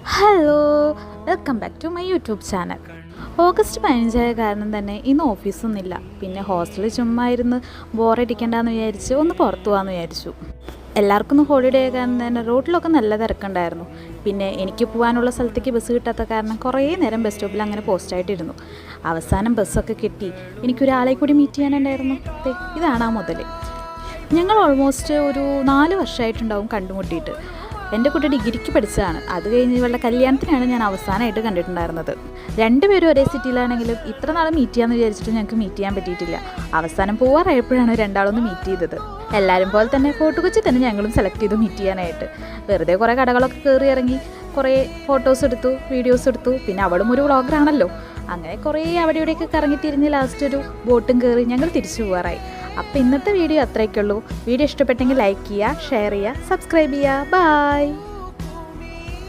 Hello, welcome back to my YouTube channel. August 15 കാരണം തന്നെ ഇന്ന് ഓഫീസൊന്നുമില്ല. പിന്നെ ഹോസ്റ്റലിൽ ചുമ്മാ ഇരുന്ന് ബോറടിക്കണ്ടെന്ന് വിചാരിച്ച് ഒന്ന് പുറത്തു പോകാമെന്ന് വിചാരിച്ചു. എല്ലാവർക്കും ഒന്ന് ഹോളിഡേ കാരണം തന്നെ റോഡിലൊക്കെ നല്ല തിരക്കുണ്ടായിരുന്നു. പിന്നെ എനിക്ക് പോകാനുള്ള സ്ഥലത്തേക്ക് ബസ് കിട്ടാത്ത കാരണം കുറേ നേരം ബസ് സ്റ്റോപ്പിൽ അങ്ങനെ പോസ്റ്റായിട്ടിരുന്നു. അവസാനം ബസ്സൊക്കെ കിട്ടി. എനിക്കൊരാളെ കൂടി മീറ്റ് ചെയ്യാനുണ്ടായിരുന്നു. ഇതാണ് ആ മുതൽ. ഞങ്ങൾ ഓൾമോസ്റ്റ് ഒരു 4 വർഷമായിട്ടുണ്ടാവും കണ്ടുമുട്ടിയിട്ട്. എൻ്റെ കുട്ടി ഡിഗ്രിക്ക് പഠിച്ചതാണ്. അത് കഴിഞ്ഞ് ഇവളുടെ കല്യാണത്തിനാണ് ഞാൻ അവസാനമായിട്ട് കണ്ടിട്ടുണ്ടായിരുന്നത്. രണ്ടുപേരും ഒരേ സിറ്റിയിലാണെങ്കിലും ഇത്ര നാൾ മീറ്റ് ചെയ്യാമെന്ന് വിചാരിച്ചിട്ട് ഞങ്ങൾക്ക് മീറ്റ് ചെയ്യാൻ പറ്റിയിട്ടില്ല. അവസാനം പോവാറായപ്പോഴാണ് രണ്ടാളൊന്ന് മീറ്റ് ചെയ്തത്. എല്ലാവരും പോലെ തന്നെ ഫോട്ടോ കൊച്ചി തന്നെ ഞങ്ങളും സെലക്ട് ചെയ്തു മീറ്റ് ചെയ്യാനായിട്ട്. വെറുതെ കുറേ കടകളൊക്കെ കയറി ഇറങ്ങി കുറേ ഫോട്ടോസ് എടുത്തു, വീഡിയോസ് എടുത്തു. പിന്നെ അവളും ഒരു വ്ളോഗറാണല്ലോ. അങ്ങനെ കുറേ അവിടെ ഇവിടെയൊക്കെ കറങ്ങി തിരിഞ്ഞ് ലാസ്റ്റ് ഒരു ബോട്ടും കയറി ഞങ്ങൾ തിരിച്ചു പോകാറായി. അപ്പോൾ ഇന്നത്തെ വീഡിയോ അത്രയൊക്കെയുള്ളൂ. വീഡിയോ ഇഷ്ടപ്പെട്ടെങ്കിൽ ലൈക്ക് ചെയ്യുക, ഷെയർ ചെയ്യുക, സബ്സ്ക്രൈബ് ചെയ്യുക. ബൈ.